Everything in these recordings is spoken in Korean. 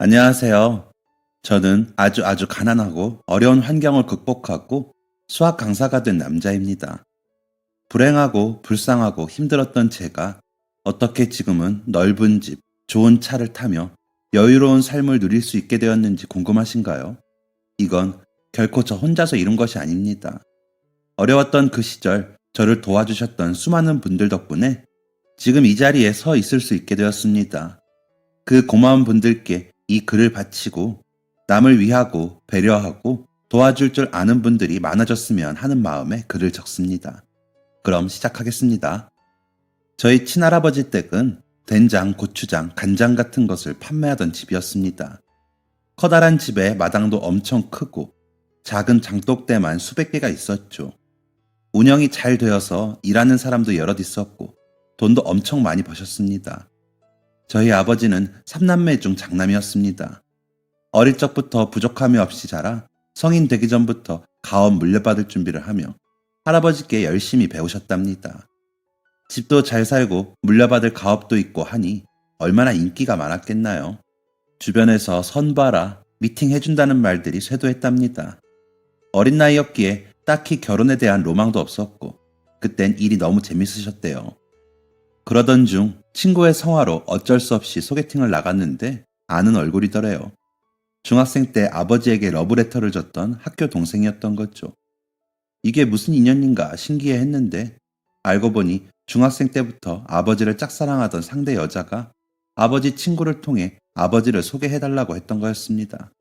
안녕하세요. 저는 아주 가난하고 어려운 환경을 극복하고 수학 강사가 된 남자입니다. 불행하고 불쌍하고 힘들었던 제가 어떻게 지금은 넓은 집, 좋은 차를 타며 여유로운 삶을 누릴 수 있게 되었는지 궁금하신가요? 이건 결코 저 혼자서 이룬 것이 아닙니다. 어려웠던 그 시절 저를 도와주셨던 수많은 분들 덕분에 지금 이 자리에 서 있을 수 있게 되었습니다. 그 고마운 분들께 이 글을 바치고 남을 위하고 배려하고 도와줄 줄 아는 분들이 많아졌으면 하는 마음에 글을 적습니다. 그럼 시작하겠습니다. 저희 친할아버지 댁은 된장, 고추장, 간장 같은 것을 판매하던 집이었습니다. 커다란 집에 마당도 엄청 크고 작은 장독대만 수백 개가 있었죠. 운영이 잘 되어서 일하는 사람도 여럿 있었고 돈도 엄청 많이 버셨습니다. 저희 아버지는 3남매 중 장남이었습니다. 어릴 적부터 부족함이 없이 자라 성인 되기 전부터 가업 물려받을 준비를 하며 할아버지께 열심히 배우셨답니다. 집도 잘 살고 물려받을 가업도 있고 하니 얼마나 인기가 많았겠나요? 주변에서 선봐라, 미팅 해준다는 말들이 쇄도했답니다. 어린 나이였기에 딱히 결혼에 대한 로망도 없었고 그땐 일이 너무 재밌으셨대요. 그러던 중 친구의 성화로 어쩔 수 없이 소개팅을 나갔는데 아는 얼굴이더래요. 중학생 때 아버지에게 러브레터를 줬던 학교 동생이었던 거죠. 이게 무슨 인연인가 신기해 했는데 알고 보니 중학생 때부터 아버지를 짝사랑하던 상대 여자가 아버지 친구를 통해 아버지를 소개해달라고 했던 거였습니다.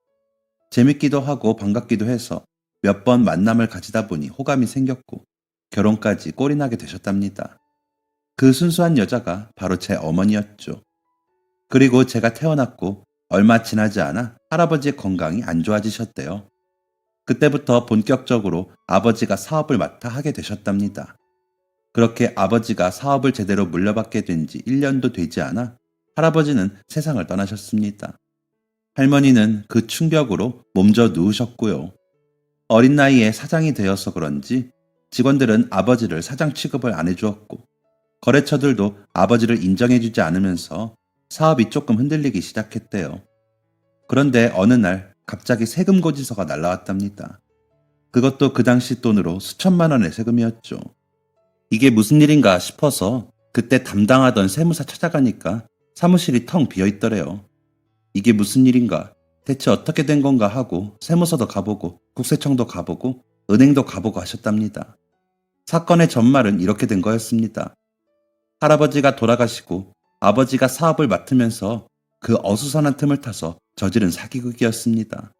재밌기도 하고 반갑기도 해서 몇 번 만남을 가지다 보니 호감이 생겼고 결혼까지 꼴이 나게 되셨답니다. 그 순수한 여자가 바로 제 어머니였죠. 그리고 제가 태어났고 얼마 지나지 않아 할아버지의 건강이 안 좋아지셨대요. 그때부터 본격적으로 아버지가 사업을 맡아 하게 되셨답니다. 그렇게 아버지가 사업을 제대로 물려받게 된 지 1년도 되지 않아 할아버지는 세상을 떠나셨습니다. 할머니는 그 충격으로 몸져 누우셨고요. 어린 나이에 사장이 되어서 그런지 직원들은 아버지를 사장 취급을 안 해주었고 거래처들도 아버지를 인정해주지 않으면서 사업이 조금 흔들리기 시작했대요. 그런데 어느 날 갑자기 세금 고지서가 날라왔답니다. 그것도 그 당시 돈으로 수천만 원의 세금이었죠. 이게 무슨 일인가 싶어서 그때 담당하던 세무사 찾아가니까 사무실이 텅 비어 있더래요. 이게 무슨 일인가, 대체 어떻게 된 건가 하고 세무서도 가보고 국세청도 가보고 은행도 가보고 하셨답니다. 사건의 전말은 이렇게 된 거였습니다. 할아버지가 돌아가시고 아버지가 사업을 맡으면서 그 어수선한 틈을 타서 저지른 사기극이었습니다.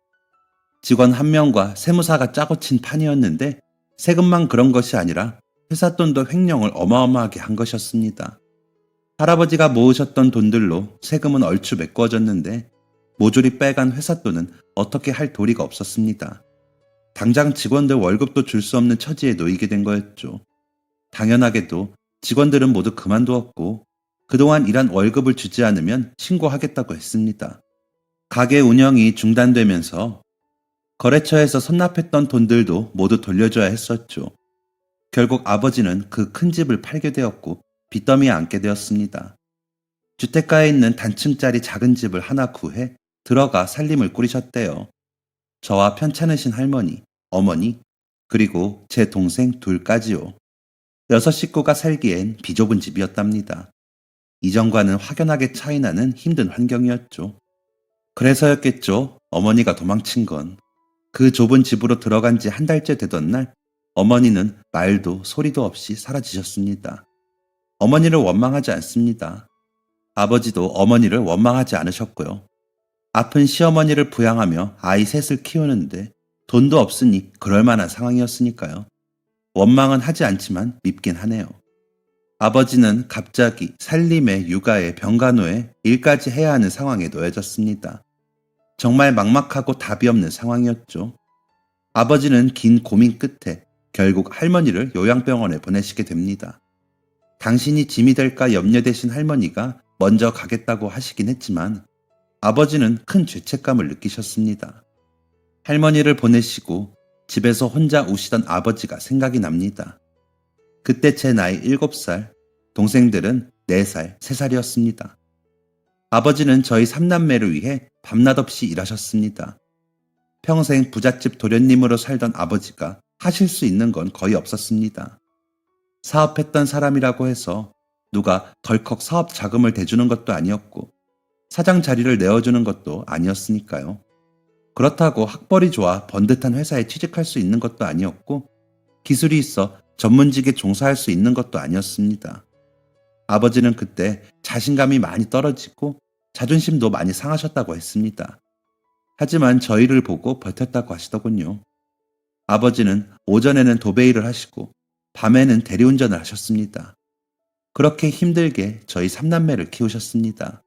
직원 한 명과 세무사가 짜고 친 판이었는데 세금만 그런 것이 아니라 회사 돈도 횡령을 어마어마하게 한 것이었습니다. 할아버지가 모으셨던 돈들로 세금은 얼추 메꿔졌는데 모조리 빼간 회사 돈은 어떻게 할 도리가 없었습니다. 당장 직원들 월급도 줄 수 없는 처지에 놓이게 된 거였죠. 당연하게도 직원들은 모두 그만두었고 그동안 일한 월급을 주지 않으면 신고하겠다고 했습니다. 가게 운영이 중단되면서 거래처에서 선납했던 돈들도 모두 돌려줘야 했었죠. 결국 아버지는 그 큰 집을 팔게 되었고 빚더미에 앉게 되었습니다. 주택가에 있는 단층짜리 작은 집을 하나 구해 들어가 살림을 꾸리셨대요. 저와 편찮으신 할머니, 어머니, 그리고 제 동생 둘까지요. 6식구가 살기엔 비좁은 집이었답니다. 이전과는 확연하게 차이나는 힘든 환경이었죠. 그래서였겠죠. 어머니가 도망친 건. 그 좁은 집으로 들어간 지 한 달째 되던 날 어머니는 말도 소리도 없이 사라지셨습니다. 어머니를 원망하지 않습니다. 아버지도 어머니를 원망하지 않으셨고요. 아픈 시어머니를 부양하며 아이 셋을 키우는데 돈도 없으니 그럴 만한 상황이었으니까요. 원망은 하지 않지만 밉긴 하네요. 아버지는 갑자기 살림에 육아에 병간호에 일까지 해야 하는 상황에 놓여졌습니다. 정말 막막하고 답이 없는 상황이었죠. 아버지는 긴 고민 끝에 결국 할머니를 요양병원에 보내시게 됩니다. 당신이 짐이 될까 염려되신 할머니가 먼저 가겠다고 하시긴 했지만 아버지는 큰 죄책감을 느끼셨습니다. 할머니를 보내시고 집에서 혼자 우시던 아버지가 생각이 납니다. 그때 제 나이 7살, 동생들은 4살, 3살이었습니다. 아버지는 저희 삼남매를 위해 밤낮 없이 일하셨습니다. 평생 부잣집 도련님으로 살던 아버지가 하실 수 있는 건 거의 없었습니다. 사업했던 사람이라고 해서 누가 덜컥 사업 자금을 대주는 것도 아니었고 사장 자리를 내어주는 것도 아니었으니까요. 그렇다고 학벌이 좋아 번듯한 회사에 취직할 수 있는 것도 아니었고 기술이 있어 전문직에 종사할 수 있는 것도 아니었습니다. 아버지는 그때 자신감이 많이 떨어지고 자존심도 많이 상하셨다고 했습니다. 하지만 저희를 보고 버텼다고 하시더군요. 아버지는 오전에는 도배일을 하시고 밤에는 대리운전을 하셨습니다. 그렇게 힘들게 저희 삼남매를 키우셨습니다.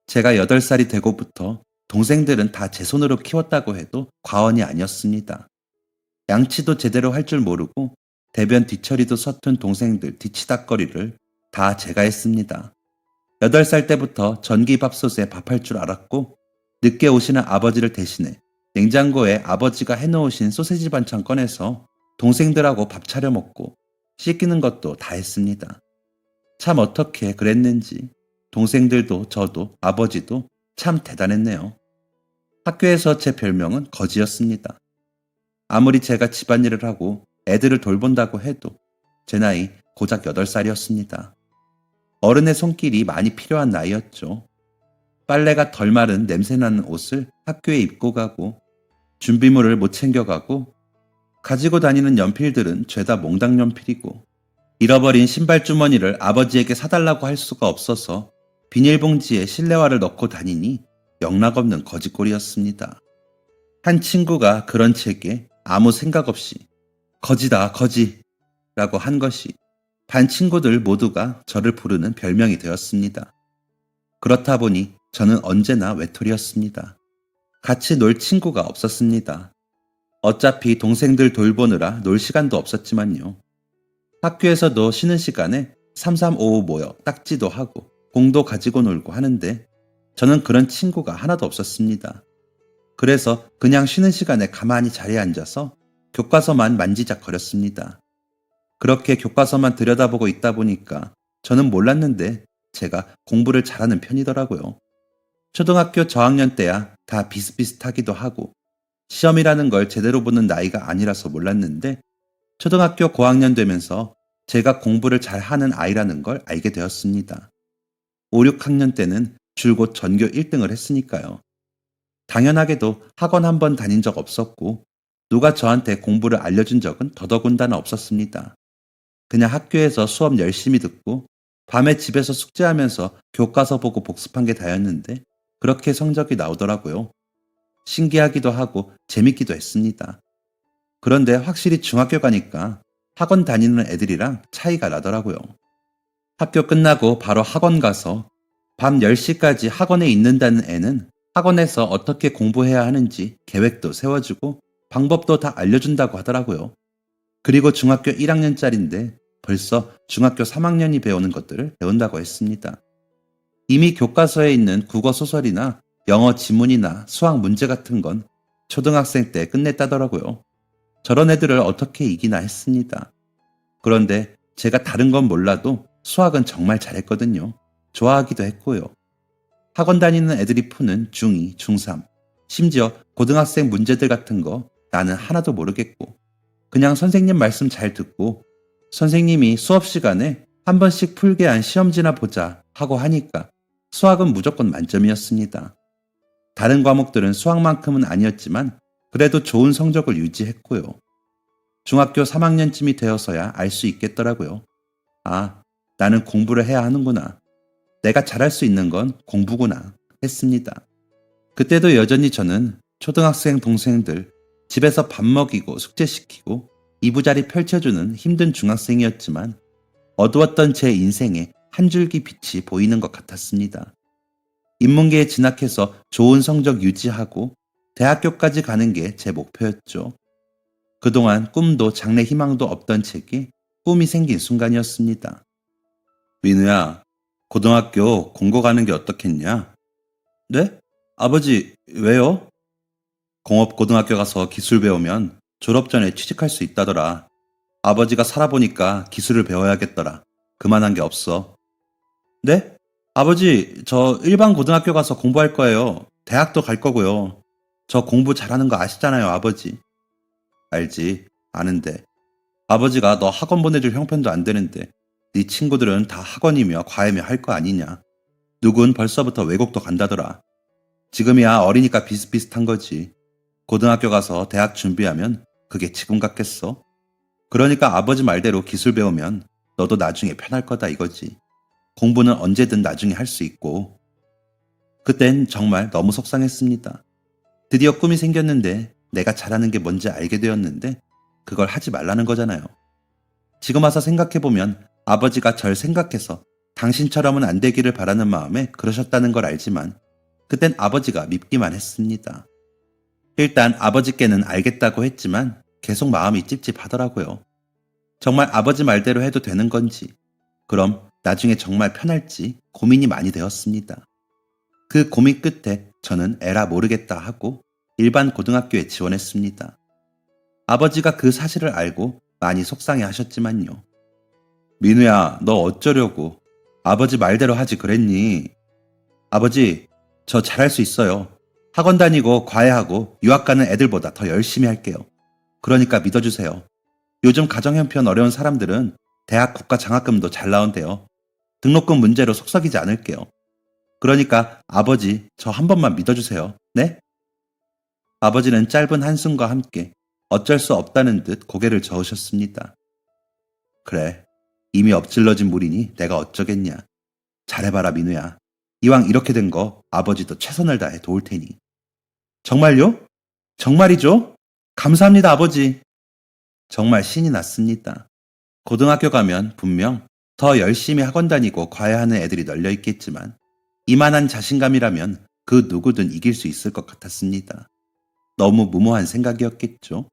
제가 8살이 되고부터 동생들은 다 제 손으로 키웠다고 해도 과언이 아니었습니다. 양치도 제대로 할 줄 모르고 대변 뒤처리도 서툰 동생들 뒤치다꺼리를 다 제가 했습니다. 8살 때부터 전기밥솥에 밥할 줄 알았고 늦게 오시는 아버지를 대신해 냉장고에 아버지가 해놓으신 소세지 반찬 꺼내서 동생들하고 밥 차려 먹고 씻기는 것도 다 했습니다. 참 어떻게 그랬는지 동생들도 저도 아버지도 참 대단했네요. 학교에서 제 별명은 거지였습니다. 아무리 제가 집안일을 하고 애들을 돌본다고 해도 제 나이 고작 8살이었습니다. 어른의 손길이 많이 필요한 나이였죠. 빨래가 덜 마른 냄새나는 옷을 학교에 입고 가고 준비물을 못 챙겨가고 가지고 다니는 연필들은 죄다 몽당 연필이고 잃어버린 신발 주머니를 아버지에게 사달라고 할 수가 없어서 비닐봉지에 실내화를 넣고 다니니 영락없는 거지꼴이었습니다. 한 친구가 그런 제게 아무 생각 없이 거지다 거지라고 한 것이 반 친구들 모두가 저를 부르는 별명이 되었습니다. 그렇다 보니 저는 언제나 외톨이였습니다. 같이 놀 친구가 없었습니다. 어차피 동생들 돌보느라 놀 시간도 없었지만요. 학교에서도 쉬는 시간에 3355 모여 딱지도 하고 공도 가지고 놀고 하는데 저는 그런 친구가 하나도 없었습니다. 그래서 그냥 쉬는 시간에 가만히 자리에 앉아서 교과서만 만지작거렸습니다. 그렇게 교과서만 들여다보고 있다 보니까 저는 몰랐는데 제가 공부를 잘하는 편이더라고요. 초등학교 저학년 때야 다 비슷비슷하기도 하고 시험이라는 걸 제대로 보는 나이가 아니라서 몰랐는데 초등학교 고학년 되면서 제가 공부를 잘하는 아이라는 걸 알게 되었습니다. 5, 6학년 때는 줄곧 전교 1등을 했으니까요. 당연하게도 학원 한 번 다닌 적 없었고 누가 저한테 공부를 알려준 적은 더더군다나 없었습니다. 그냥 학교에서 수업 열심히 듣고 밤에 집에서 숙제하면서 교과서 보고 복습한 게 다였는데 그렇게 성적이 나오더라고요. 신기하기도 하고 재밌기도 했습니다. 그런데 확실히 중학교 가니까 학원 다니는 애들이랑 차이가 나더라고요. 학교 끝나고 바로 학원 가서 밤 10시까지 학원에 있는다는 애는 학원에서 어떻게 공부해야 하는지 계획도 세워주고 방법도 다 알려준다고 하더라고요. 그리고 중학교 1학년짜리인데 벌써 중학교 3학년이 배우는 것들을 배운다고 했습니다. 이미 교과서에 있는 국어 소설이나 영어 지문이나 수학 문제 같은 건 초등학생 때 끝냈다더라고요. 저런 애들을 어떻게 이기나 했습니다. 그런데 제가 다른 건 몰라도 수학은 정말 잘했거든요. 좋아하기도 했고요. 학원 다니는 애들이 푸는 중2, 중3, 심지어 고등학생 문제들 같은 거 나는 하나도 모르겠고 그냥 선생님 말씀 잘 듣고 선생님이 수업 시간에 한 번씩 풀게 한 시험지나 보자 하고 하니까 수학은 무조건 만점이었습니다. 다른 과목들은 수학만큼은 아니었지만 그래도 좋은 성적을 유지했고요. 중학교 3학년쯤이 되어서야 알 수 있겠더라고요. 아, 나는 공부를 해야 하는구나. 내가 잘할 수 있는 건 공부구나 했습니다. 그때도 여전히 저는 초등학생 동생들 집에서 밥 먹이고 숙제시키고 이부자리 펼쳐주는 힘든 중학생이었지만 어두웠던 제 인생에 한 줄기 빛이 보이는 것 같았습니다. 인문계에 진학해서 좋은 성적 유지하고 대학교까지 가는 게 제 목표였죠. 그동안 꿈도 장래 희망도 없던 제게 꿈이 생긴 순간이었습니다. 민우야, 고등학교 공고 가는 게 어떻겠냐? 네? 아버지, 왜요? 공업고등학교 가서 기술 배우면 졸업 전에 취직할 수 있다더라. 아버지가 살아보니까 기술을 배워야겠더라. 그만한 게 없어. 네? 아버지, 저 일반 고등학교 가서 공부할 거예요. 대학도 갈 거고요. 저 공부 잘하는 거 아시잖아요, 아버지. 알지, 아는데. 아버지가 너 학원 보내줄 형편도 안 되는데 네 친구들은 다 학원이며 과외며 할 거 아니냐. 누군 벌써부터 외국도 간다더라. 지금이야 어리니까 비슷비슷한 거지. 고등학교 가서 대학 준비하면 그게 지금 같겠어? 그러니까 아버지 말대로 기술 배우면 너도 나중에 편할 거다 이거지. 공부는 언제든 나중에 할 수 있고. 그땐 정말 너무 속상했습니다. 드디어 꿈이 생겼는데 내가 잘하는 게 뭔지 알게 되었는데 그걸 하지 말라는 거잖아요. 지금 와서 생각해보면 아버지가 절 생각해서 당신처럼은 안 되기를 바라는 마음에 그러셨다는 걸 알지만 그땐 아버지가 밉기만 했습니다. 일단 아버지께는 알겠다고 했지만 계속 마음이 찝찝하더라고요. 정말 아버지 말대로 해도 되는 건지, 그럼 나중에 정말 편할지 고민이 많이 되었습니다. 그 고민 끝에 저는 에라 모르겠다 하고 일반 고등학교에 지원했습니다. 아버지가 그 사실을 알고 많이 속상해 하셨지만요. 민우야, 너 어쩌려고? 아버지 말대로 하지 그랬니? 아버지, 저 잘할 수 있어요. 학원 다니고 과외하고 유학 가는 애들보다 더 열심히 할게요. 그러니까 믿어주세요. 요즘 가정 형편 어려운 사람들은 대학 국가 장학금도 잘 나온대요. 등록금 문제로 속썩이지 않을게요. 그러니까 아버지, 저 한 번만 믿어주세요. 네? 아버지는 짧은 한숨과 함께 어쩔 수 없다는 듯 고개를 저으셨습니다. 그래, 이미 엎질러진 물이니 내가 어쩌겠냐. 잘해봐라 민우야. 이왕 이렇게 된 거 아버지도 최선을 다해 도울 테니. 정말요? 정말이죠? 감사합니다 아버지. 정말 신이 났습니다. 고등학교 가면 분명 더 열심히 학원 다니고 과외하는 애들이 널려 있겠지만 이만한 자신감이라면 그 누구든 이길 수 있을 것 같았습니다. 너무 무모한 생각이었겠죠.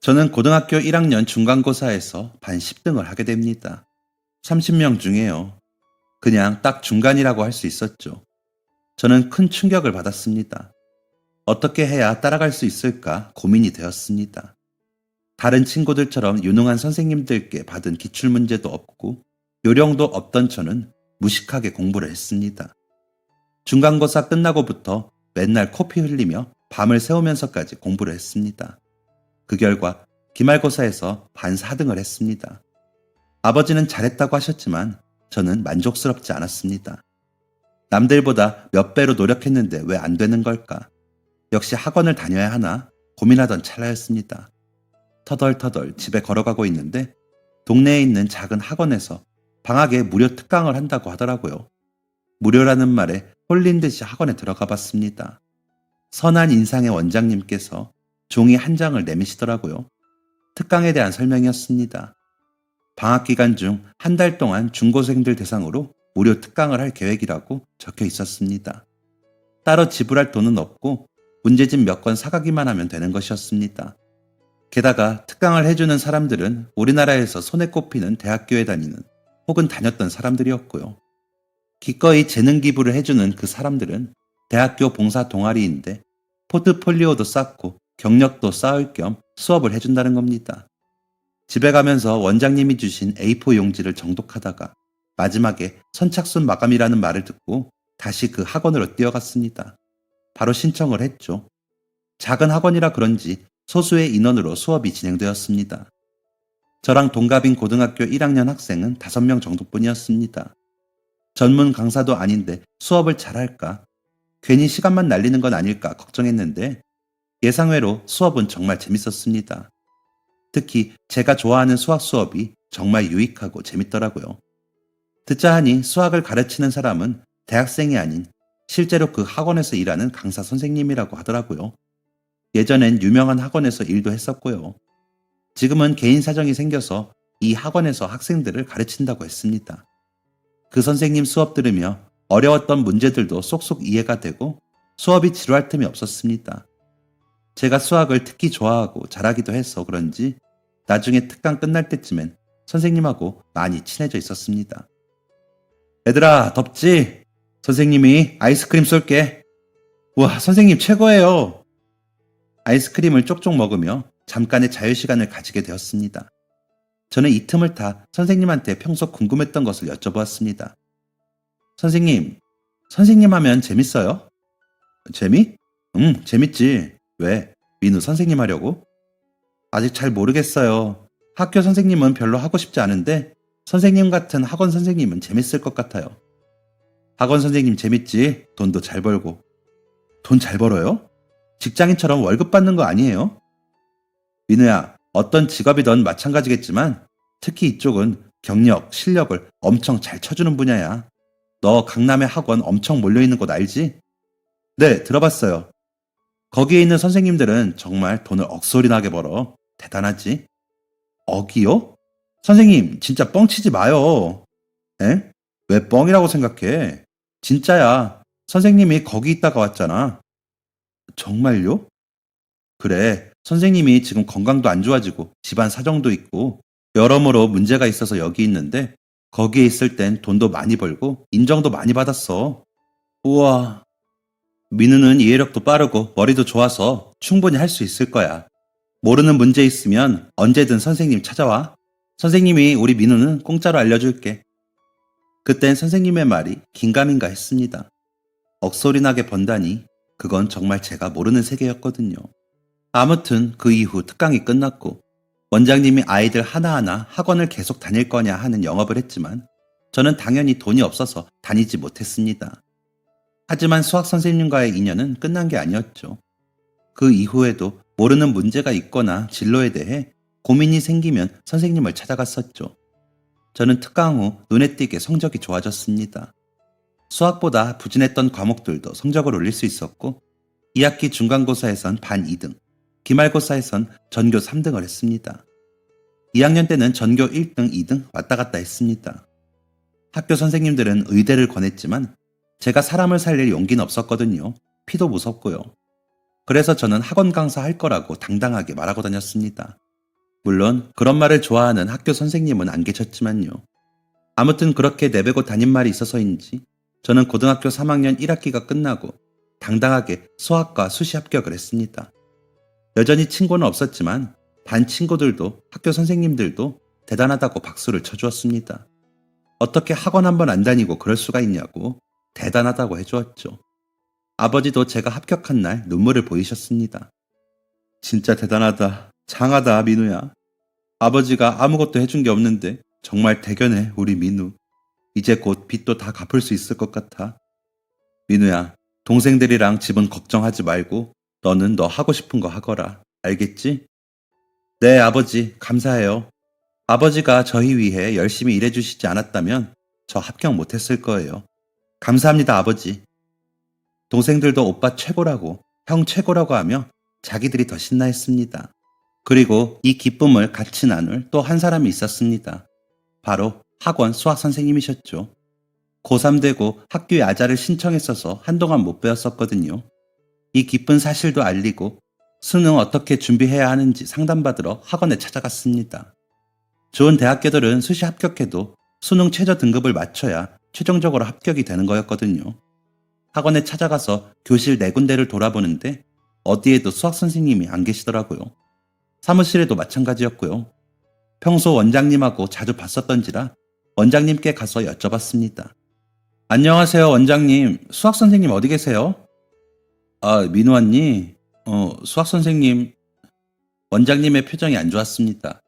저는 고등학교 1학년 중간고사에서 반 10등을 하게 됩니다. 30명 중에요. 그냥 딱 중간이라고 할 수 있었죠. 저는 큰 충격을 받았습니다. 어떻게 해야 따라갈 수 있을까 고민이 되었습니다. 다른 친구들처럼 유능한 선생님들께 받은 기출문제도 없고 요령도 없던 저는 무식하게 공부를 했습니다. 중간고사 끝나고부터 맨날 코피 흘리며 밤을 새우면서까지 공부를 했습니다. 그 결과 기말고사에서 반 4등을 했습니다. 아버지는 잘했다고 하셨지만 저는 만족스럽지 않았습니다. 남들보다 몇 배로 노력했는데 왜 안 되는 걸까? 역시 학원을 다녀야 하나 고민하던 찰나였습니다. 터덜터덜 집에 걸어가고 있는데 동네에 있는 작은 학원에서 방학에 무료 특강을 한다고 하더라고요. 무료라는 말에 홀린 듯이 학원에 들어가 봤습니다. 선한 인상의 원장님께서 종이 한 장을 내미시더라고요. 특강에 대한 설명이었습니다. 방학 기간 중 한 달 동안 중고생들 대상으로 무료 특강을 할 계획이라고 적혀 있었습니다. 따로 지불할 돈은 없고 문제집 몇 권 사가기만 하면 되는 것이었습니다. 게다가 특강을 해주는 사람들은 우리나라에서 손에 꼽히는 대학교에 다니는 혹은 다녔던 사람들이었고요. 기꺼이 재능 기부를 해주는 그 사람들은 대학교 봉사 동아리인데 포트폴리오도 쌓고 경력도 쌓을 겸 수업을 해준다는 겁니다. 집에 가면서 원장님이 주신 A4 용지를 정독하다가 마지막에 선착순 마감이라는 말을 듣고 다시 그 학원으로 뛰어갔습니다. 바로 신청을 했죠. 작은 학원이라 그런지 소수의 인원으로 수업이 진행되었습니다. 저랑 동갑인 고등학교 1학년 학생은 5명 정도뿐이었습니다. 전문 강사도 아닌데 수업을 잘할까? 괜히 시간만 날리는 건 아닐까 걱정했는데 예상외로 수업은 정말 재밌었습니다. 특히 제가 좋아하는 수학 수업이 정말 유익하고 재밌더라고요. 듣자 하니 수학을 가르치는 사람은 대학생이 아닌 실제로 그 학원에서 일하는 강사 선생님이라고 하더라고요. 예전엔 유명한 학원에서 일도 했었고요. 지금은 개인 사정이 생겨서 이 학원에서 학생들을 가르친다고 했습니다. 그 선생님 수업 들으며 어려웠던 문제들도 쏙쏙 이해가 되고 수업이 지루할 틈이 없었습니다. 제가 수학을 특히 좋아하고 잘하기도 해서 그런지 나중에 특강 끝날 때쯤엔 선생님하고 많이 친해져 있었습니다. 얘들아, 덥지? 선생님이 아이스크림 쏠게. 우와, 선생님 최고예요. 아이스크림을 쪽쪽 먹으며 잠깐의 자유시간을 가지게 되었습니다. 저는 이 틈을 타 선생님한테 평소 궁금했던 것을 여쭤보았습니다. 선생님, 선생님 하면 재밌어요? 재미? 응, 재밌지. 왜? 민우 선생님 하려고? 아직 잘 모르겠어요. 학교 선생님은 별로 하고 싶지 않은데 선생님 같은 학원 선생님은 재밌을 것 같아요. 학원 선생님 재밌지? 돈도 잘 벌고. 돈 잘 벌어요? 직장인처럼 월급 받는 거 아니에요? 민우야, 어떤 직업이든 마찬가지겠지만 특히 이쪽은 경력, 실력을 엄청 잘 쳐주는 분야야. 너 강남에 학원 엄청 몰려있는 곳 알지? 네, 들어봤어요. 거기에 있는 선생님들은 정말 돈을 억소리 나게 벌어. 대단하지? 억이요? 선생님, 진짜 뻥치지 마요. 에? 왜 뻥이라고 생각해? 진짜야. 선생님이 거기 있다가 왔잖아. 정말요? 그래. 선생님이 지금 건강도 안 좋아지고 집안 사정도 있고 여러모로 문제가 있어서 여기 있는데 거기에 있을 땐 돈도 많이 벌고 인정도 많이 받았어. 우와. 민우는 이해력도 빠르고 머리도 좋아서 충분히 할 수 있을 거야. 모르는 문제 있으면 언제든 선생님 찾아와. 선생님이 우리 민우는 공짜로 알려줄게. 그땐 선생님의 말이 긴가민가 했습니다. 억소리 나게 번다니 그건 정말 제가 모르는 세계였거든요. 아무튼 그 이후 특강이 끝났고 원장님이 아이들 하나하나 학원을 계속 다닐 거냐 하는 영업을 했지만 저는 당연히 돈이 없어서 다니지 못했습니다. 하지만 수학 선생님과의 인연은 끝난 게 아니었죠. 그 이후에도 모르는 문제가 있거나 진로에 대해 고민이 생기면 선생님을 찾아갔었죠. 저는 특강 후 눈에 띄게 성적이 좋아졌습니다. 수학보다 부진했던 과목들도 성적을 올릴 수 있었고 2학기 중간고사에선 반 2등, 기말고사에선 전교 3등을 했습니다. 2학년 때는 전교 1등, 2등 왔다 갔다 했습니다. 학교 선생님들은 의대를 권했지만 제가 사람을 살릴 용기는 없었거든요. 피도 무섭고요. 그래서 저는 학원 강사 할 거라고 당당하게 말하고 다녔습니다. 물론 그런 말을 좋아하는 학교 선생님은 안 계셨지만요. 아무튼 그렇게 내배고 다닌 말이 있어서인지 저는 고등학교 3학년 1학기가 끝나고 당당하게 수학과 수시 합격을 했습니다. 여전히 친구는 없었지만 반 친구들도 학교 선생님들도 대단하다고 박수를 쳐주었습니다. 어떻게 학원 한 번 안 다니고 그럴 수가 있냐고 대단하다고 해주었죠. 아버지도 제가 합격한 날 눈물을 보이셨습니다. 진짜 대단하다. 장하다, 민우야. 아버지가 아무것도 해준 게 없는데 정말 대견해, 우리 민우. 이제 곧 빚도 다 갚을 수 있을 것 같아. 민우야, 동생들이랑 집은 걱정하지 말고 너는 너 하고 싶은 거 하거라. 알겠지? 네, 아버지. 감사해요. 아버지가 저희 위해 열심히 일해주시지 않았다면 저 합격 못했을 거예요. 감사합니다, 아버지. 동생들도 오빠 최고라고, 형 최고라고 하며 자기들이 더 신나했습니다. 그리고 이 기쁨을 같이 나눌 또 한 사람이 있었습니다. 바로 학원 수학 선생님이셨죠. 고3 되고 학교에 아자를 신청했어서 한동안 못 배웠었거든요. 이 기쁜 사실도 알리고 수능 어떻게 준비해야 하는지 상담받으러 학원에 찾아갔습니다. 좋은 대학교들은 수시 합격해도 수능 최저 등급을 맞춰야 최종적으로 합격이 되는 거였거든요. 학원에 찾아가서 교실 4군데를 돌아보는데 어디에도 수학 선생님이 안 계시더라고요. 사무실에도 마찬가지였고요. 평소 원장님하고 자주 봤었던지라 원장님께 가서 여쭤봤습니다. 안녕하세요, 원장님. 수학 선생님 어디 계세요? 아, 민우 언니. 수학 선생님. 원장님의 표정이 안 좋았습니다.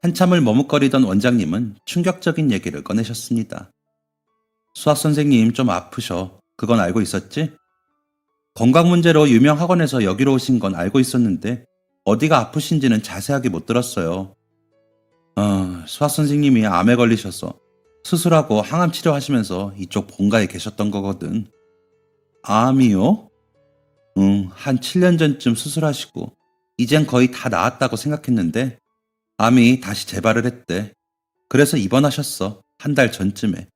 한참을 머뭇거리던 원장님은 충격적인 얘기를 꺼내셨습니다. 수학 선생님 좀 아프셔. 그건 알고 있었지? 건강 문제로 유명 학원에서 여기로 오신 건 알고 있었는데 어디가 아프신지는 자세하게 못 들었어요. 수학 선생님이 암에 걸리셔서 수술하고 항암 치료하시면서 이쪽 본가에 계셨던 거거든. 암이요? 응, 한 7년 전쯤 수술하시고 이젠 거의 다 나았다고 생각했는데 암이 다시 재발을 했대. 그래서 입원하셨어. 한 달 전쯤에.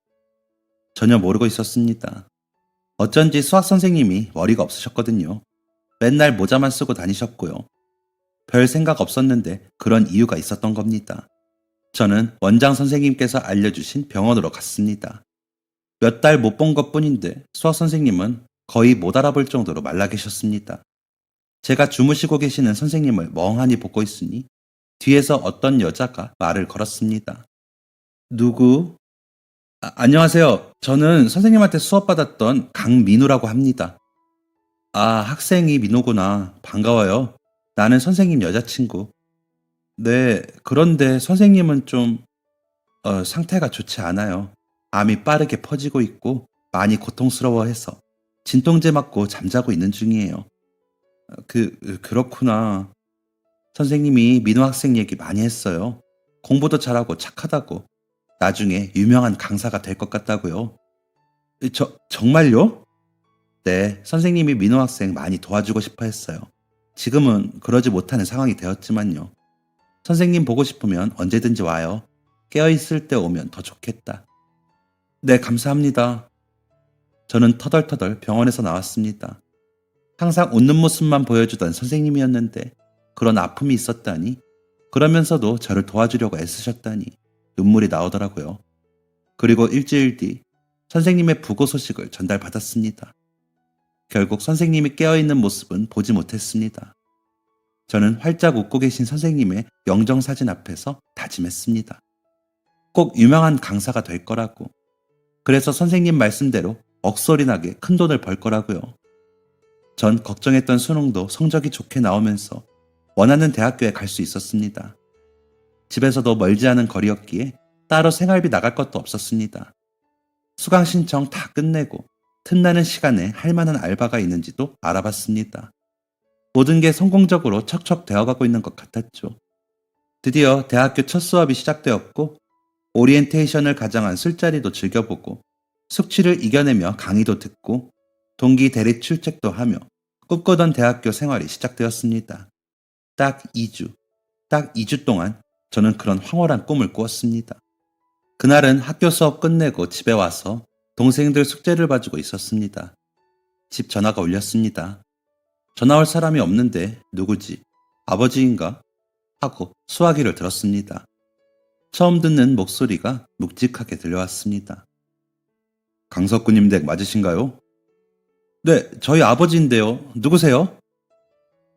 전혀 모르고 있었습니다. 어쩐지 수학 선생님이 머리가 없으셨거든요. 맨날 모자만 쓰고 다니셨고요. 별 생각 없었는데 그런 이유가 있었던 겁니다. 저는 원장 선생님께서 알려주신 병원으로 갔습니다. 몇 달 못 본 것뿐인데 수학 선생님은 거의 못 알아볼 정도로 말라 계셨습니다. 제가 주무시고 계시는 선생님을 멍하니 보고 있으니 뒤에서 어떤 여자가 말을 걸었습니다. 누구? 안녕하세요. 저는 선생님한테 수업받았던 강민우라고 합니다. 아, 학생이 민호구나. 반가워요. 나는 선생님 여자친구. 네, 그런데 선생님은 좀, 상태가 좋지 않아요. 암이 빠르게 퍼지고 있고 많이 고통스러워해서 진통제 맞고 잠자고 있는 중이에요. 그렇구나. 선생님이 민호 학생 얘기 많이 했어요. 공부도 잘하고 착하다고. 나중에 유명한 강사가 될 것 같다고요. 정말요? 네, 선생님이 민호 학생 많이 도와주고 싶어 했어요. 지금은 그러지 못하는 상황이 되었지만요. 선생님 보고 싶으면 언제든지 와요. 깨어있을 때 오면 더 좋겠다. 네, 감사합니다. 저는 터덜터덜 병원에서 나왔습니다. 항상 웃는 모습만 보여주던 선생님이었는데 그런 아픔이 있었다니, 그러면서도 저를 도와주려고 애쓰셨다니 눈물이 나오더라고요. 그리고 일주일 뒤 선생님의 부고 소식을 전달받았습니다. 결국 선생님이 깨어있는 모습은 보지 못했습니다. 저는 활짝 웃고 계신 선생님의 영정사진 앞에서 다짐했습니다. 꼭 유명한 강사가 될 거라고. 그래서 선생님 말씀대로 억소리 나게 큰 돈을 벌 거라고요. 전 걱정했던 수능도 성적이 좋게 나오면서 원하는 대학교에 갈 수 있었습니다. 집에서도 멀지 않은 거리였기에 따로 생활비 나갈 것도 없었습니다. 수강 신청 다 끝내고 틈나는 시간에 할 만한 알바가 있는지도 알아봤습니다. 모든 게 성공적으로 척척 되어가고 있는 것 같았죠. 드디어 대학교 첫 수업이 시작되었고 오리엔테이션을 가장한 술자리도 즐겨보고 숙취를 이겨내며 강의도 듣고 동기 대리 출첵도 하며 꿈꾸던 대학교 생활이 시작되었습니다. 딱 2주 동안 저는 그런 황홀한 꿈을 꾸었습니다. 그날은 학교 수업 끝내고 집에 와서 동생들 숙제를 봐주고 있었습니다. 집 전화가 울렸습니다. 전화 올 사람이 없는데 누구지? 아버지인가? 하고 수화기를 들었습니다. 처음 듣는 목소리가 묵직하게 들려왔습니다. 강석구님 댁 맞으신가요? 네, 저희 아버지인데요. 누구세요?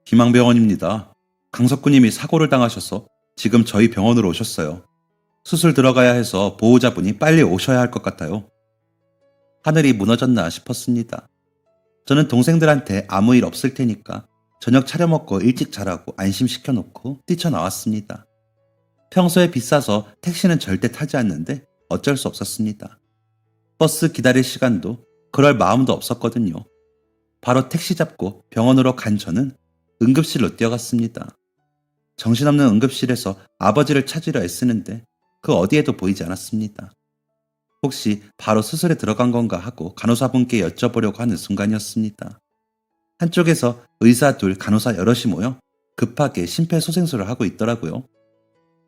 희망병원입니다. 강석구님이 사고를 당하셔서 지금 저희 병원으로 오셨어요. 수술 들어가야 해서 보호자분이 빨리 오셔야 할 것 같아요. 하늘이 무너졌나 싶었습니다. 저는 동생들한테 아무 일 없을 테니까 저녁 차려 먹고 일찍 자라고 안심시켜 놓고 뛰쳐나왔습니다. 평소에 비싸서 택시는 절대 타지 않는데 어쩔 수 없었습니다. 버스 기다릴 시간도 그럴 마음도 없었거든요. 바로 택시 잡고 병원으로 간 저는 응급실로 뛰어갔습니다. 정신없는 응급실에서 아버지를 찾으려 애쓰는데 그 어디에도 보이지 않았습니다. 혹시 바로 수술에 들어간 건가 하고 간호사분께 여쭤보려고 하는 순간이었습니다. 한쪽에서 의사 둘, 간호사 여럿이 모여 급하게 심폐소생술을 하고 있더라고요.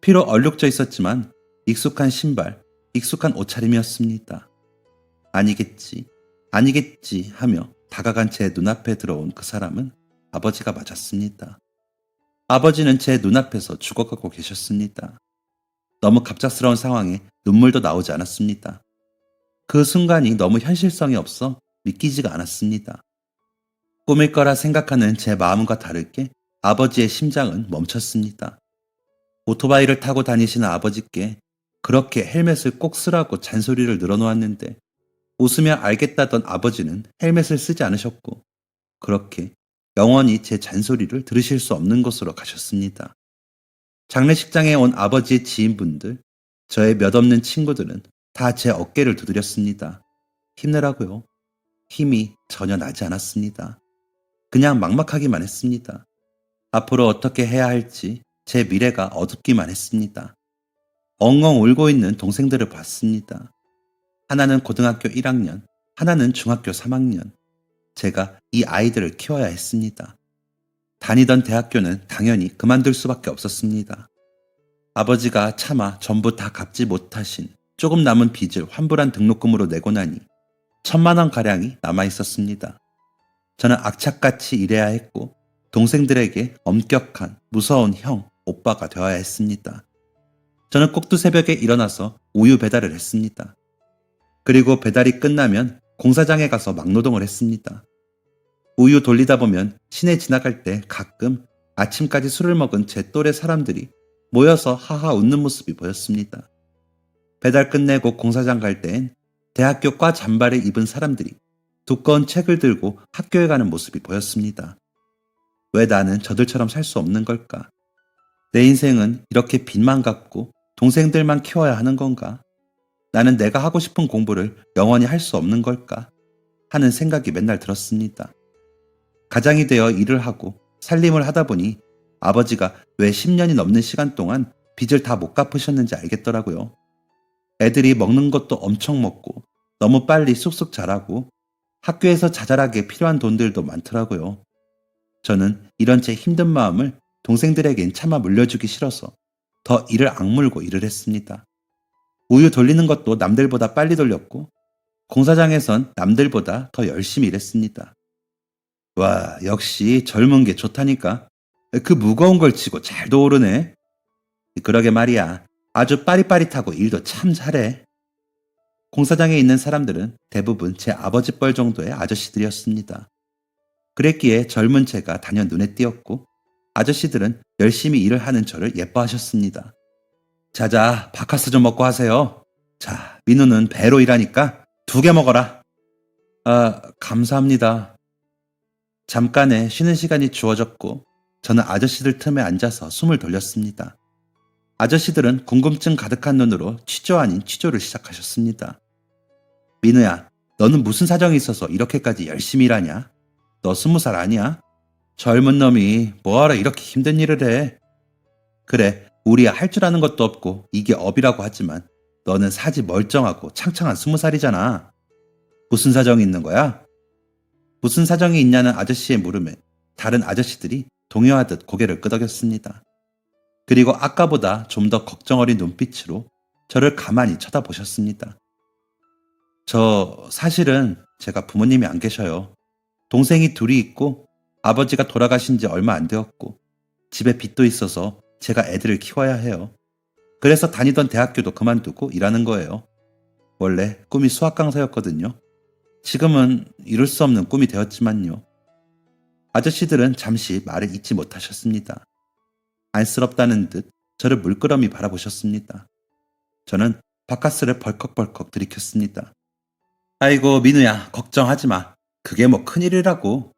피로 얼룩져 있었지만 익숙한 신발, 익숙한 옷차림이었습니다. 아니겠지 하며 다가간 제 눈앞에 들어온 그 사람은 아버지가 맞았습니다. 아버지는 제 눈앞에서 죽어가고 계셨습니다. 너무 갑작스러운 상황에 눈물도 나오지 않았습니다. 그 순간이 너무 현실성이 없어 믿기지가 않았습니다. 꿈일 거라 생각하는 제 마음과 다르게 아버지의 심장은 멈췄습니다. 오토바이를 타고 다니시는 아버지께 그렇게 헬멧을 꼭 쓰라고 잔소리를 늘어놓았는데 웃으며 알겠다던 아버지는 헬멧을 쓰지 않으셨고 그렇게 영원히 제 잔소리를 들으실 수 없는 곳으로 가셨습니다. 장례식장에 온 아버지의 지인분들, 저의 몇 없는 친구들은 다 제 어깨를 두드렸습니다. 힘내라고요. 힘이 전혀 나지 않았습니다. 그냥 막막하기만 했습니다. 앞으로 어떻게 해야 할지 제 미래가 어둡기만 했습니다. 엉엉 울고 있는 동생들을 봤습니다. 하나는 고등학교 1학년, 하나는 중학교 3학년. 제가 이 아이들을 키워야 했습니다. 다니던 대학교는 당연히 그만둘 수밖에 없었습니다. 아버지가 차마 전부 다 갚지 못하신 조금 남은 빚을 환불한 등록금으로 내고 나니 1,000만 원가량이 남아있었습니다. 저는 악착같이 일해야 했고 동생들에게 엄격한 무서운 형, 오빠가 되어야 했습니다. 저는 꼭두새벽에 일어나서 우유 배달을 했습니다. 그리고 배달이 끝나면 공사장에 가서 막노동을 했습니다. 우유 돌리다 보면 시내 지나갈 때 가끔 아침까지 술을 먹은 제 또래 사람들이 모여서 하하 웃는 모습이 보였습니다. 배달 끝내고 공사장 갈 땐 대학교 과 잠바를 입은 사람들이 두꺼운 책을 들고 학교에 가는 모습이 보였습니다. 왜 나는 저들처럼 살 수 없는 걸까? 내 인생은 이렇게 빚만 갚고 동생들만 키워야 하는 건가? 나는 내가 하고 싶은 공부를 영원히 할 수 없는 걸까? 하는 생각이 맨날 들었습니다. 가장이 되어 일을 하고 살림을 하다 보니 아버지가 왜 10년이 넘는 시간 동안 빚을 다 못 갚으셨는지 알겠더라고요. 애들이 먹는 것도 엄청 먹고 너무 빨리 쑥쑥 자라고 학교에서 자잘하게 필요한 돈들도 많더라고요. 저는 이런 제 힘든 마음을 동생들에겐 차마 물려주기 싫어서 더 이를 악물고 일을 했습니다. 우유 돌리는 것도 남들보다 빨리 돌렸고 공사장에선 남들보다 더 열심히 일했습니다. 와, 역시 젊은 게 좋다니까. 그 무거운 걸 치고 잘도 오르네. 그러게 말이야. 아주 빠릿빠릿하고 일도 참 잘해. 공사장에 있는 사람들은 대부분 제 아버지 뻘 정도의 아저씨들이었습니다. 그랬기에 젊은 제가 단연 눈에 띄었고 아저씨들은 열심히 일을 하는 저를 예뻐하셨습니다. 자자, 바카스 좀 먹고 하세요. 자, 민우는 배로 일하니까 2개 먹어라. 아, 감사합니다. 잠깐의 쉬는 시간이 주어졌고 저는 아저씨들 틈에 앉아서 숨을 돌렸습니다. 아저씨들은 궁금증 가득한 눈으로 취조 아닌 취조를 시작하셨습니다. 민우야, 너는 무슨 사정이 있어서 이렇게까지 열심히 일하냐? 너 20살 아니야? 젊은 놈이 뭐하러 이렇게 힘든 일을 해? 그래, 우리야 할 줄 아는 것도 없고 이게 업이라고 하지만 너는 사지 멀쩡하고 창창한 20살이잖아. 무슨 사정이 있는 거야? 무슨 사정이 있냐는 아저씨의 물음에 다른 아저씨들이 동요하듯 고개를 끄덕였습니다. 그리고 아까보다 좀 더 걱정 어린 눈빛으로 저를 가만히 쳐다보셨습니다. 저 사실은 제가 부모님이 안 계셔요. 동생이 둘이 있고 아버지가 돌아가신 지 얼마 안 되었고 집에 빚도 있어서 제가 애들을 키워야 해요. 그래서 다니던 대학교도 그만두고 일하는 거예요. 원래 꿈이 수학 강사였거든요. 지금은 이룰 수 없는 꿈이 되었지만요. 아저씨들은 잠시 말을 잇지 못하셨습니다. 안쓰럽다는 듯 저를 물끄러미 바라보셨습니다. 저는 바카스를 벌컥벌컥 들이켰습니다. 아이고 민우야, 걱정하지 마. 그게 뭐 큰일이라고.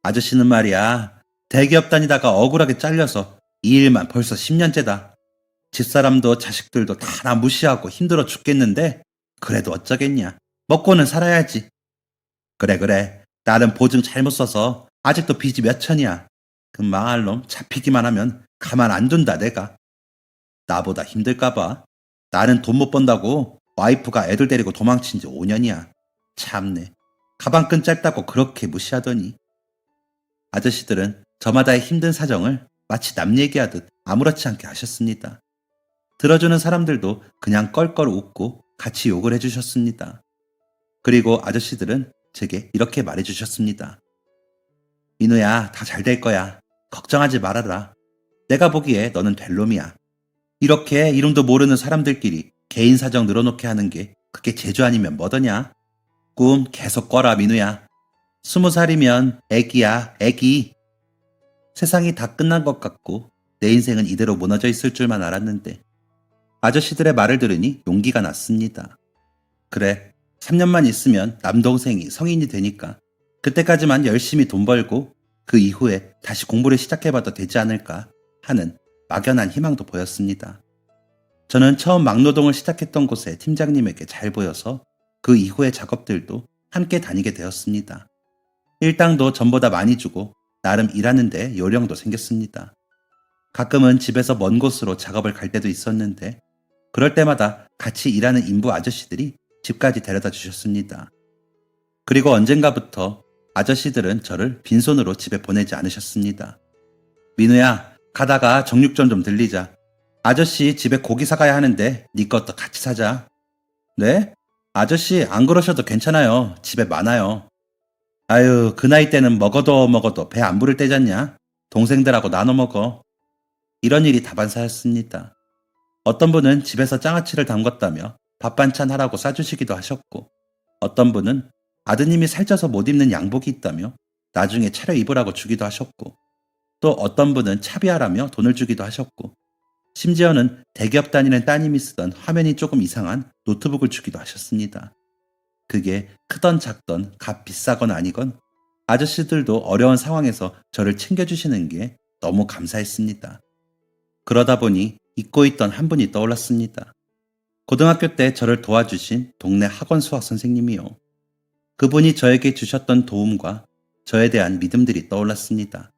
아저씨는 말이야, 대기업 다니다가 억울하게 잘려서 이 일만 벌써 10년째다. 집사람도 자식들도 다 나 무시하고 힘들어 죽겠는데 그래도 어쩌겠냐. 먹고는 살아야지. 그래. 나는 보증 잘못 써서 아직도 빚이 몇 천이야. 그 망할 놈 잡히기만 하면 가만 안 둔다 내가. 나보다 힘들까봐. 나는 돈 못 번다고 와이프가 애들 데리고 도망친 지 5년이야. 참네. 가방끈 짧다고 그렇게 무시하더니. 아저씨들은 저마다의 힘든 사정을 마치 남 얘기하듯 아무렇지 않게 하셨습니다. 들어주는 사람들도 그냥 껄껄 웃고 같이 욕을 해주셨습니다. 그리고 아저씨들은 제게 이렇게 말해주셨습니다. 민우야, 다 잘 될 거야. 걱정하지 말아라. 내가 보기에 너는 될 놈이야. 이렇게 이름도 모르는 사람들끼리 개인 사정 늘어놓게 하는 게 그게 재주 아니면 뭐더냐? 꿈 계속 꿔라 민우야. 20살이면 애기야, 애기. 세상이 다 끝난 것 같고 내 인생은 이대로 무너져 있을 줄만 알았는데 아저씨들의 말을 들으니 용기가 났습니다. 그래, 3년만 있으면 남동생이 성인이 되니까 그때까지만 열심히 돈 벌고 그 이후에 다시 공부를 시작해봐도 되지 않을까 하는 막연한 희망도 보였습니다. 저는 처음 막노동을 시작했던 곳의 팀장님에게 잘 보여서 그 이후의 작업들도 함께 다니게 되었습니다. 일당도 전보다 많이 주고 나름 일하는데 요령도 생겼습니다. 가끔은 집에서 먼 곳으로 작업을 갈 때도 있었는데 그럴 때마다 같이 일하는 인부 아저씨들이 집까지 데려다 주셨습니다. 그리고 언젠가부터 아저씨들은 저를 빈손으로 집에 보내지 않으셨습니다. 민우야, 가다가 정육점 좀 들리자. 아저씨 집에 고기 사가야 하는데 네 것도 같이 사자. 네? 아저씨 안 그러셔도 괜찮아요. 집에 많아요. 아유, 그 나이 때는 먹어도 배 안 부를 때잖냐. 동생들하고 나눠 먹어. 이런 일이 다반사였습니다. 어떤 분은 집에서 장아찌를 담궜다며 밥 반찬 하라고 싸주시기도 하셨고 어떤 분은 아드님이 살쪄서 못 입는 양복이 있다며 나중에 차려 입으라고 주기도 하셨고 또 어떤 분은 차비하라며 돈을 주기도 하셨고 심지어는 대기업 다니는 따님이 쓰던 화면이 조금 이상한 노트북을 주기도 하셨습니다. 그게 크던 작던 값 비싸건 아니건 아저씨들도 어려운 상황에서 저를 챙겨주시는 게 너무 감사했습니다. 그러다 보니 잊고 있던 한 분이 떠올랐습니다. 고등학교 때 저를 도와주신 동네 학원 수학 선생님이요. 그분이 저에게 주셨던 도움과 저에 대한 믿음들이 떠올랐습니다.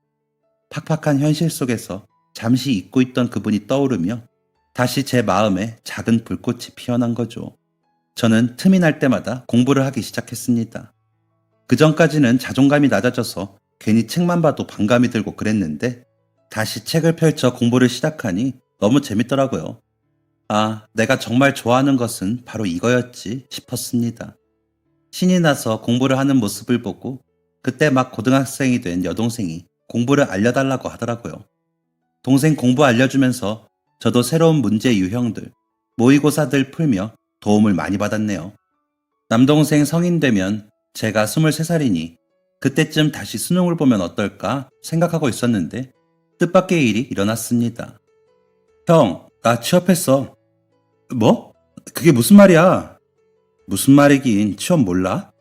팍팍한 현실 속에서 잠시 잊고 있던 그분이 떠오르며 다시 제 마음에 작은 불꽃이 피어난 거죠. 저는 틈이 날 때마다 공부를 하기 시작했습니다. 그 전까지는 자존감이 낮아져서 괜히 책만 봐도 반감이 들고 그랬는데 다시 책을 펼쳐 공부를 시작하니 너무 재밌더라고요. 아, 내가 정말 좋아하는 것은 바로 이거였지 싶었습니다. 신이 나서 공부를 하는 모습을 보고 그때 막 고등학생이 된 여동생이 공부를 알려달라고 하더라고요. 동생 공부 알려주면서 저도 새로운 문제 유형들, 모의고사들 풀며 도움을 많이 받았네요. 남동생 성인 되면 제가 23살이니 그때쯤 다시 수능을 보면 어떨까 생각하고 있었는데 뜻밖의 일이 일어났습니다. 형, 나 취업했어. 뭐? 그게 무슨 말이야? 무슨 말이긴 취업 몰라?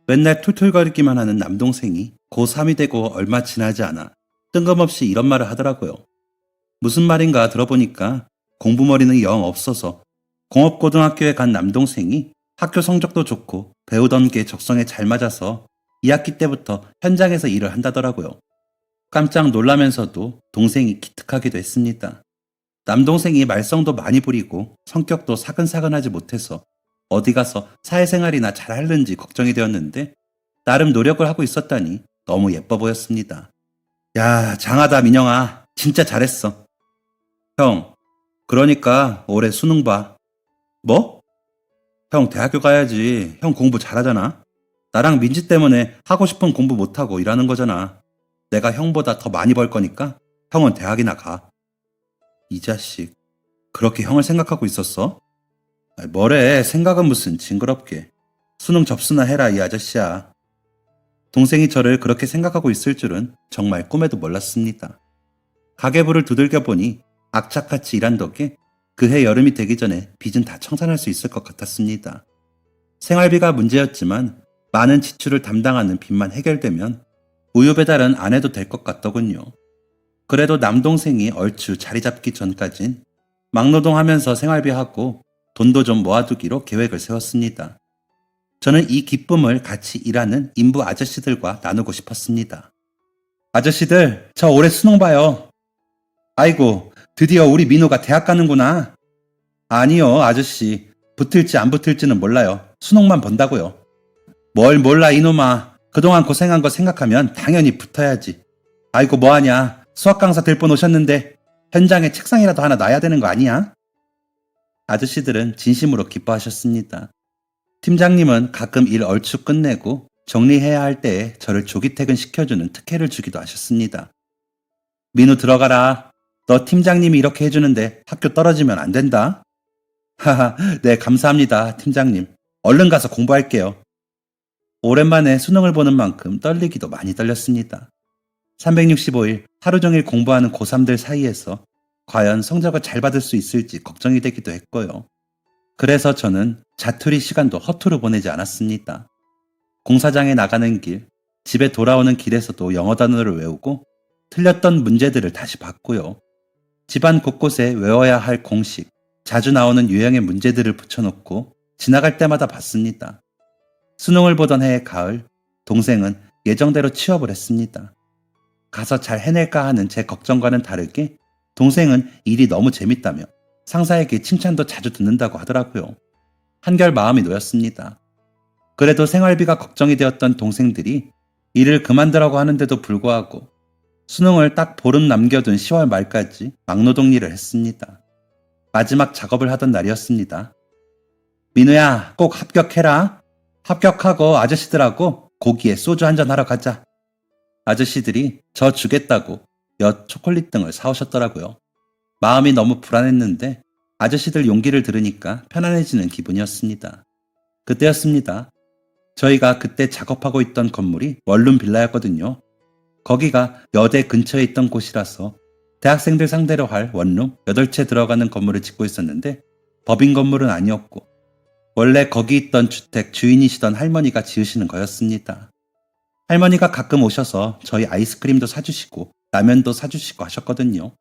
맨날 툴툴거리기만 하는 남동생이 고3이 되고 얼마 지나지 않아 뜬금없이 이런 말을 하더라고요. 무슨 말인가 들어보니까 공부머리는 영 없어서 공업고등학교에 간 남동생이 학교 성적도 좋고 배우던 게 적성에 잘 맞아서 2학기 때부터 현장에서 일을 한다더라고요. 깜짝 놀라면서도 동생이 기특하기도 했습니다. 남동생이 말썽도 많이 부리고 성격도 사근사근하지 못해서 어디 가서 사회생활이나 잘하는지 걱정이 되었는데 나름 노력을 하고 있었다니 너무 예뻐 보였습니다. 야, 장하다 민영아. 진짜 잘했어. 형, 그러니까 올해 수능 봐. 뭐? 형 대학교 가야지. 형 공부 잘하잖아. 나랑 민지 때문에 하고 싶은 공부 못하고 일하는 거잖아. 내가 형보다 더 많이 벌 거니까 형은 대학이나 가. 이 자식, 그렇게 형을 생각하고 있었어? 뭐래, 생각은 무슨 징그럽게. 수능 접수나 해라, 이 아저씨야. 동생이 저를 그렇게 생각하고 있을 줄은 정말 꿈에도 몰랐습니다. 가계부를 두들겨 보니 악착같이 일한 덕에 그해 여름이 되기 전에 빚은 다 청산할 수 있을 것 같았습니다. 생활비가 문제였지만 많은 지출을 담당하는 빚만 해결되면 우유 배달은 안 해도 될 것 같더군요. 그래도 남동생이 얼추 자리 잡기 전까진 막노동하면서 생활비하고 돈도 좀 모아두기로 계획을 세웠습니다. 저는 이 기쁨을 같이 일하는 인부 아저씨들과 나누고 싶었습니다. 아저씨들, 저 올해 수능 봐요. 아이고, 드디어 우리 민호가 대학 가는구나. 아니요, 아저씨. 붙을지 안 붙을지는 몰라요. 수능만 본다고요. 뭘 몰라, 이놈아. 그동안 고생한 거 생각하면 당연히 붙어야지. 아이고, 뭐하냐. 수학 강사 될 분 오셨는데 현장에 책상이라도 하나 놔야 되는 거 아니야? 아저씨들은 진심으로 기뻐하셨습니다. 팀장님은 가끔 일 얼추 끝내고 정리해야 할 때에 저를 조기 퇴근시켜주는 특혜를 주기도 하셨습니다. 민우 들어가라. 너 팀장님이 이렇게 해주는데 학교 떨어지면 안 된다. 하하, 네, 감사합니다, 팀장님. 얼른 가서 공부할게요. 오랜만에 수능을 보는 만큼 떨리기도 많이 떨렸습니다. 365일 하루 종일 공부하는 고3들 사이에서 과연 성적을 잘 받을 수 있을지 걱정이 되기도 했고요. 그래서 저는 자투리 시간도 허투루 보내지 않았습니다. 공사장에 나가는 길, 집에 돌아오는 길에서도 영어 단어를 외우고 틀렸던 문제들을 다시 봤고요. 집안 곳곳에 외워야 할 공식, 자주 나오는 유형의 문제들을 붙여놓고 지나갈 때마다 봤습니다. 수능을 보던 해의 가을, 동생은 예정대로 취업을 했습니다. 가서 잘 해낼까 하는 제 걱정과는 다르게 동생은 일이 너무 재밌다며 상사에게 칭찬도 자주 듣는다고 하더라고요. 한결 마음이 놓였습니다. 그래도 생활비가 걱정이 되었던 동생들이 일을 그만두라고 하는데도 불구하고 수능을 딱 보름 남겨둔 10월 말까지 막노동 일을 했습니다. 마지막 작업을 하던 날이었습니다. 민우야, 꼭 합격해라. 합격하고 아저씨들하고 고기에 소주 한잔 하러 가자. 아저씨들이 저 주겠다고 엿, 초콜릿 등을 사오셨더라고요. 마음이 너무 불안했는데 아저씨들 용기를 들으니까 편안해지는 기분이었습니다. 그때였습니다. 저희가 그때 작업하고 있던 건물이 원룸 빌라였거든요. 거기가 여대 근처에 있던 곳이라서 대학생들 상대로 할 원룸 8채 들어가는 건물을 짓고 있었는데 법인 건물은 아니었고 원래 거기 있던 주택 주인이시던 할머니가 지으시는 거였습니다. 할머니가 가끔 오셔서 저희 아이스크림도 사주시고 라면도 사주시고 하셨거든요.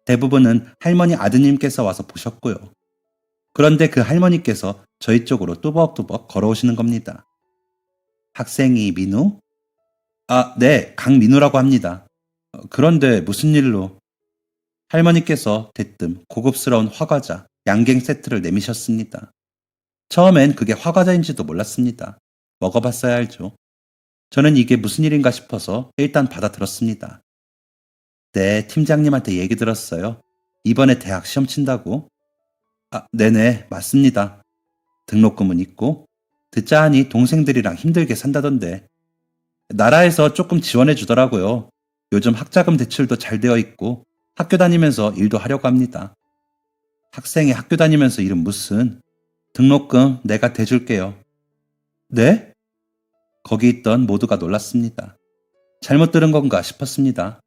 대부분은 할머니 아드님께서 와서 보셨고요. 그런데 그 할머니께서 저희 쪽으로 뚜벅뚜벅 걸어오시는 겁니다. 학생이 민우? 아, 네, 강민우라고 합니다. 그런데 무슨 일로? 할머니께서 대뜸 고급스러운 화과자, 양갱 세트를 내미셨습니다. 처음엔 그게 화과자인지도 몰랐습니다. 먹어봤어야 알죠. 저는 이게 무슨 일인가 싶어서 일단 받아들었습니다. 네, 팀장님한테 얘기 들었어요. 이번에 대학 시험 친다고? 아, 네네, 맞습니다. 등록금은 있고, 듣자 하니 동생들이랑 힘들게 산다던데. 나라에서 조금 지원해 주더라고요. 요즘 학자금 대출도 잘 되어 있고, 학교 다니면서 일도 하려고 합니다. 학생이 학교 다니면서 일은 무슨? 등록금 내가 대줄게요. 네? 거기 있던 모두가 놀랐습니다. 잘못 들은 건가 싶었습니다.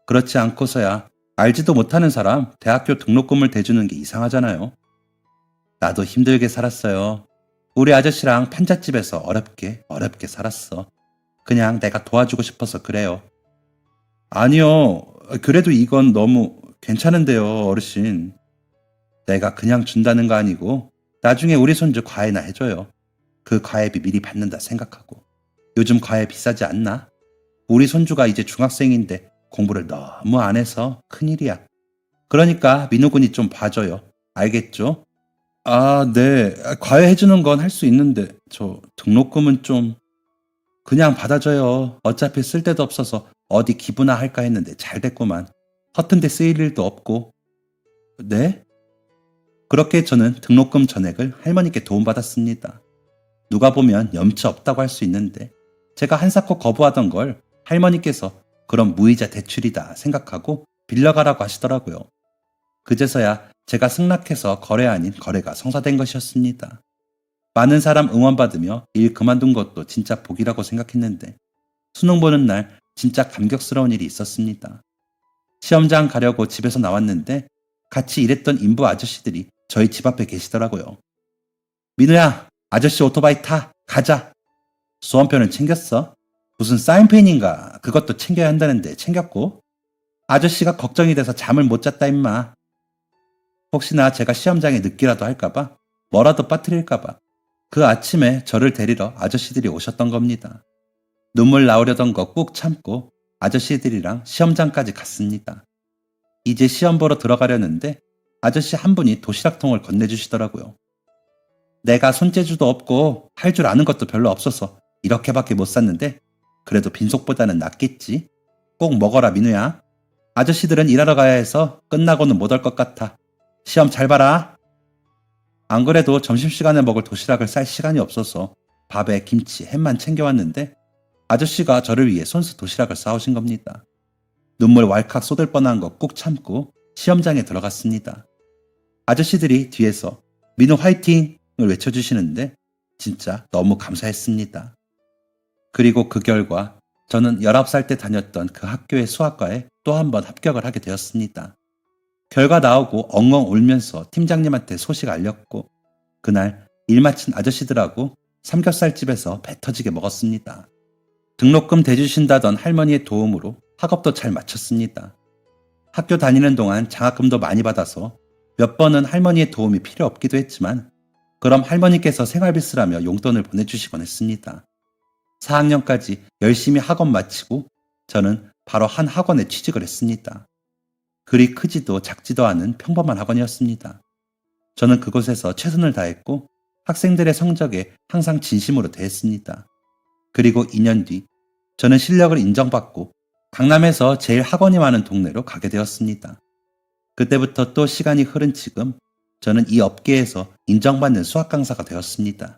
그렇지 않고서야 알지도 못하는 사람 대학교 등록금을 대주는 게 이상하잖아요. 나도 힘들게 살았어요. 우리 아저씨랑 판잣집에서 어렵게 살았어. 그냥 내가 도와주고 싶어서 그래요. 아니요. 그래도 이건 너무 괜찮은데요, 어르신. 내가 그냥 준다는 거 아니고 나중에 우리 손주 과외나 해줘요. 그 과외비 미리 받는다 생각하고. 요즘 과외 비싸지 않나? 우리 손주가 이제 중학생인데 공부를 너무 안 해서 큰일이야. 그러니까 민우 군이 좀 봐줘요. 알겠죠? 아, 네. 과외해주는 건 할 수 있는데 저 등록금은 좀 그냥 받아줘요. 어차피 쓸 데도 없어서 어디 기부나 할까 했는데 잘 됐구만. 허튼 데 쓰일 일도 없고. 네? 그렇게 저는 등록금 전액을 할머니께 도움받았습니다. 누가 보면 염치 없다고 할 수 있는데 제가 한사코 거부하던 걸 할머니께서 그런 무이자 대출이다 생각하고 빌려가라고 하시더라고요. 그제서야 제가 승낙해서 거래 아닌 거래가 성사된 것이었습니다. 많은 사람 응원받으며 일 그만둔 것도 진짜 복이라고 생각했는데 수능 보는 날 진짜 감격스러운 일이 있었습니다. 시험장 가려고 집에서 나왔는데 같이 일했던 인부 아저씨들이 저희 집 앞에 계시더라고요. 민우야, 아저씨 오토바이 타, 가자. 수험표는 챙겼어? 무슨 사인펜인가 그것도 챙겨야 한다는데 챙겼고? 아저씨가 걱정이 돼서 잠을 못 잤다 임마. 혹시나 제가 시험장에 늦기라도 할까봐 뭐라도 빠뜨릴까봐 그 아침에 저를 데리러 아저씨들이 오셨던 겁니다. 눈물 나오려던 거 꾹 참고 아저씨들이랑 시험장까지 갔습니다. 이제 시험 보러 들어가려는데 아저씨 한 분이 도시락통을 건네주시더라고요. 내가 손재주도 없고 할 줄 아는 것도 별로 없어서 이렇게밖에 못 샀는데 그래도 빈속보다는 낫겠지. 꼭 먹어라 민우야. 아저씨들은 일하러 가야 해서 끝나고는 못 올 것 같아. 시험 잘 봐라. 안 그래도 점심시간에 먹을 도시락을 쌀 시간이 없어서 밥에 김치, 햄만 챙겨왔는데 아저씨가 저를 위해 손수 도시락을 싸오신 겁니다. 눈물 왈칵 쏟을 뻔한 거 꾹 참고 시험장에 들어갔습니다. 아저씨들이 뒤에서 민우 화이팅을 외쳐주시는데 진짜 너무 감사했습니다. 그리고 그 결과 저는 19살 때 다녔던 그 학교의 수학과에 또 한 번 합격을 하게 되었습니다. 결과 나오고 엉엉 울면서 팀장님한테 소식 알렸고 그날 일 마친 아저씨들하고 삼겹살집에서 배 터지게 먹었습니다. 등록금 대주신다던 할머니의 도움으로 학업도 잘 마쳤습니다. 학교 다니는 동안 장학금도 많이 받아서 몇 번은 할머니의 도움이 필요 없기도 했지만 그럼 할머니께서 생활비 쓰라며 용돈을 보내주시곤 했습니다. 4학년까지 열심히 학원 마치고 저는 바로 한 학원에 취직을 했습니다. 그리 크지도 작지도 않은 평범한 학원이었습니다. 저는 그곳에서 최선을 다했고 학생들의 성적에 항상 진심으로 대했습니다. 그리고 2년 뒤 저는 실력을 인정받고 강남에서 제일 학원이 많은 동네로 가게 되었습니다. 그때부터 또 시간이 흐른 지금 저는 이 업계에서 인정받는 수학 강사가 되었습니다.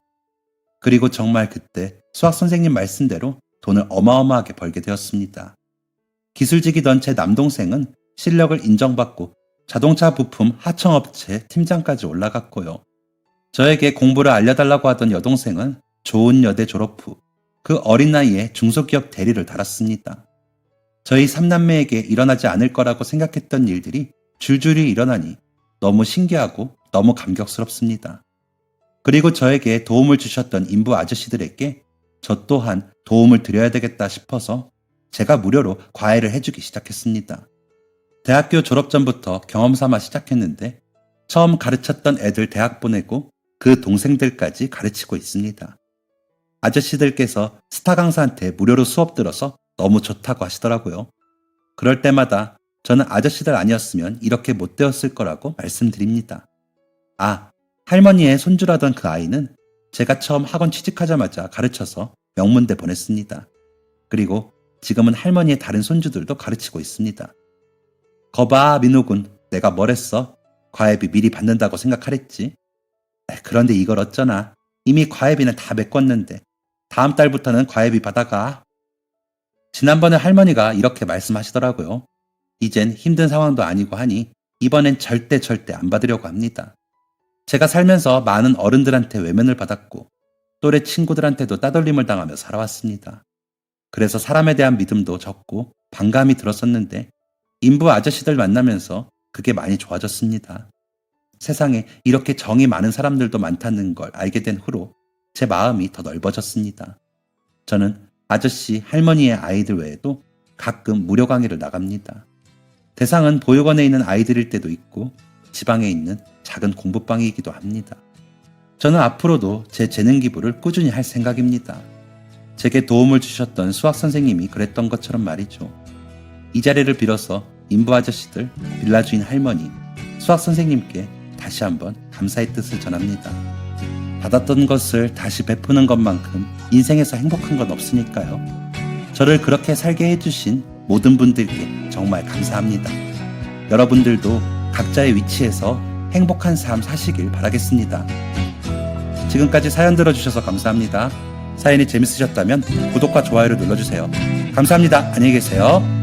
그리고 정말 그때 수학 선생님 말씀대로 돈을 어마어마하게 벌게 되었습니다. 기술직이던 제 남동생은 실력을 인정받고 자동차 부품 하청업체 팀장까지 올라갔고요. 저에게 공부를 알려달라고 하던 여동생은 좋은 여대 졸업 후 그 어린 나이에 중소기업 대리를 달았습니다. 저희 삼남매에게 일어나지 않을 거라고 생각했던 일들이 줄줄이 일어나니 너무 신기하고 너무 감격스럽습니다. 그리고 저에게 도움을 주셨던 인부 아저씨들에게 저 또한 도움을 드려야 되겠다 싶어서 제가 무료로 과외를 해주기 시작했습니다. 대학교 졸업 전부터 경험 삼아 시작했는데 처음 가르쳤던 애들 대학 보내고 그 동생들까지 가르치고 있습니다. 아저씨들께서 스타 강사한테 무료로 수업 들어서 너무 좋다고 하시더라고요. 그럴 때마다 저는 아저씨들 아니었으면 이렇게 못 되었을 거라고 말씀드립니다. 아, 할머니의 손주라던 그 아이는 제가 처음 학원 취직하자마자 가르쳐서 명문대 보냈습니다. 그리고 지금은 할머니의 다른 손주들도 가르치고 있습니다. 거봐, 민호군, 내가 뭘 했어? 과외비 미리 받는다고 생각하랬지? 그런데 이걸 어쩌나. 이미 과외비는 다 메꿨는데 다음 달부터는 과외비 받아가. 지난번에 할머니가 이렇게 말씀하시더라고요. 이젠 힘든 상황도 아니고 하니 이번엔 절대 안 받으려고 합니다. 제가 살면서 많은 어른들한테 외면을 받았고 또래 친구들한테도 따돌림을 당하며 살아왔습니다. 그래서 사람에 대한 믿음도 적고 반감이 들었었는데 인부 아저씨들 만나면서 그게 많이 좋아졌습니다. 세상에 이렇게 정이 많은 사람들도 많다는 걸 알게 된 후로 제 마음이 더 넓어졌습니다. 저는 아저씨, 할머니의 아이들 외에도 가끔 무료 강의를 나갑니다. 대상은 보육원에 있는 아이들일 때도 있고 지방에 있는 작은 공부방이기도 합니다. 저는 앞으로도 제 재능 기부를 꾸준히 할 생각입니다. 제게 도움을 주셨던 수학 선생님이 그랬던 것처럼 말이죠. 이 자리를 빌어서 인부 아저씨들, 빌라 주인 할머니, 수학 선생님께 다시 한번 감사의 뜻을 전합니다. 받았던 것을 다시 베푸는 것만큼 인생에서 행복한 건 없으니까요. 저를 그렇게 살게 해주신 모든 분들께 정말 감사합니다. 여러분들도 각자의 위치에서 행복한 삶 사시길 바라겠습니다. 지금까지 사연 들어주셔서 감사합니다. 사연이 재밌으셨다면 구독과 좋아요를 눌러주세요. 감사합니다. 안녕히 계세요.